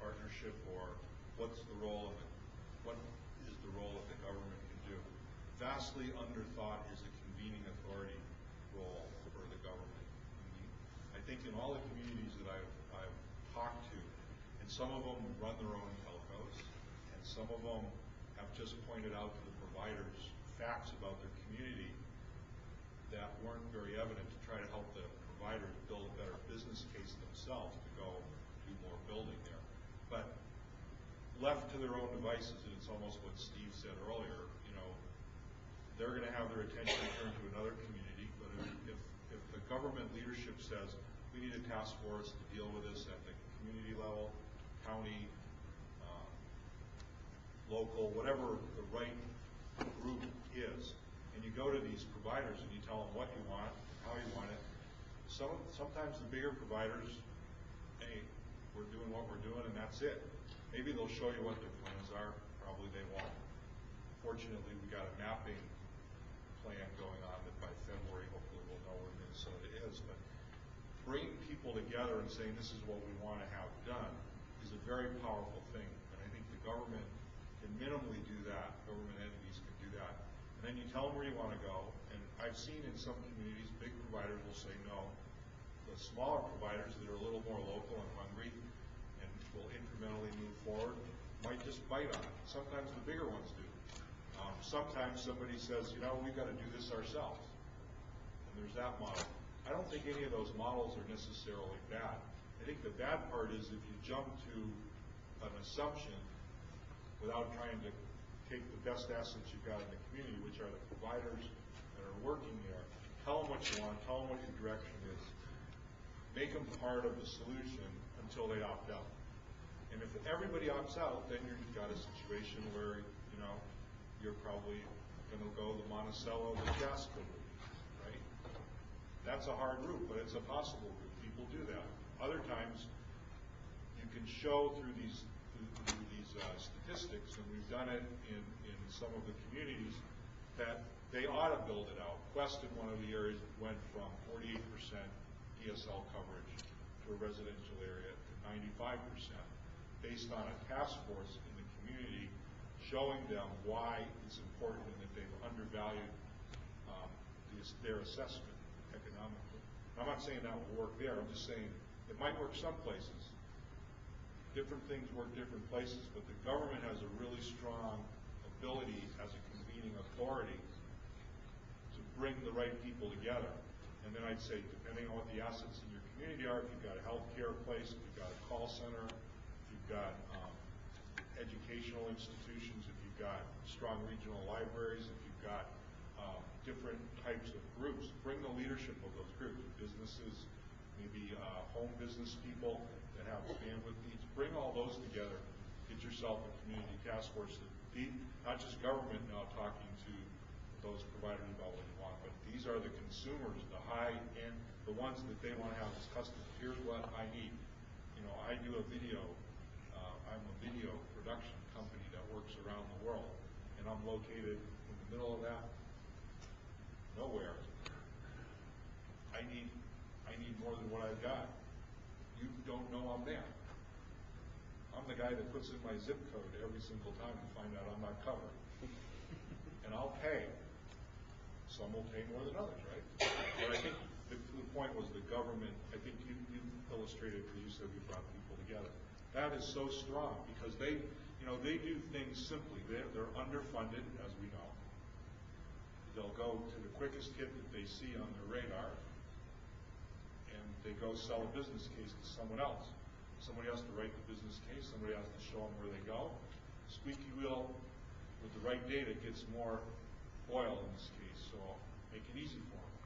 partnership, or what's the role of it? What is the role that the government can do? Vastly underthought is the convening authority role for the government. I think in all the communities that I've talked to, and some of them run their own telcos, and some of them have just pointed out to the providers facts about their community that weren't very evident to try to help the providers build a better business case themselves to go do more building there. But left to their own devices, and it's almost what Steve said earlier, you know, they're going to have their attention turned to another community, but if the government leadership says we need a task force to deal with this at the community level, county, local, whatever the right group is, and you go to these providers and you tell them what you want, how you want it, sometimes the bigger providers, hey, we're doing what we're doing and that's it. Maybe they'll show you what their plans are, probably they won't. Fortunately, we got a mapping plan going on that by February, hopefully we'll know where Minnesota is, but bringing people together and saying this is what we want to have done is a very powerful thing, and I think the government can minimally do that, government entities can do that, and then you tell them where you want to go, and I've seen in some communities, big providers will say no. The smaller providers that are a little more local and hungry and will incrementally move forward might just bite on it. Sometimes the bigger ones do. Sometimes somebody says, you know, we've got to do this ourselves, and there's that model. I don't think any of those models are necessarily bad. I think the bad part is if you jump to an assumption without trying to take the best assets you've got in the community, which are the providers that are working there, tell them what you want, tell them what your direction is, make them part of the solution until they opt out. And if everybody opts out, then you've got a situation where, you know, you're probably going to go the Monticello, the Jasco route, right? That's a hard route, but it's a possible route. People do that. Other times, you can show through these statistics, and we've done it in some of the communities, that they ought to build it out. Quest in one of the areas went from 48% DSL coverage to a residential area to 95%, based on a task force in the community showing them why it's important and that they've undervalued their assessment economically. I'm not saying that will work there. I'm just saying it might work some places. Different things work different places, but the government has a really strong ability as a convening authority to bring the right people together. And then I'd say, depending on what the assets in your community are, if you've got a healthcare place, if you've got a call center, if you've got educational institutions, if you've got strong regional libraries, if you've got different types of groups, bring the leadership of those groups, businesses, maybe home business people that have bandwidth needs, bring all those together, get yourself a community task force that not just government now talking to those providers about what you want, but these are the consumers, the high end, the ones that they want to have as customers. Here's what I need. You know, I do a video, I'm a video production company that works around the world, and I'm located in the middle of that, nowhere. I need more than what I've got. You don't know I'm there. I'm the guy that puts in my zip code every single time to find out I'm not covered. And I'll pay. Some will pay more than others, right? But I think the point was the government, I think you illustrated where you said we brought people together. That is so strong because they do things simply. They're underfunded, as we know. They'll go to the quickest hit that they see on their radar, and they go sell a business case to someone else. Somebody has to write the business case. Somebody has to show them where they go. Squeaky wheel with the right data gets more oil in this case, so make it easy for them.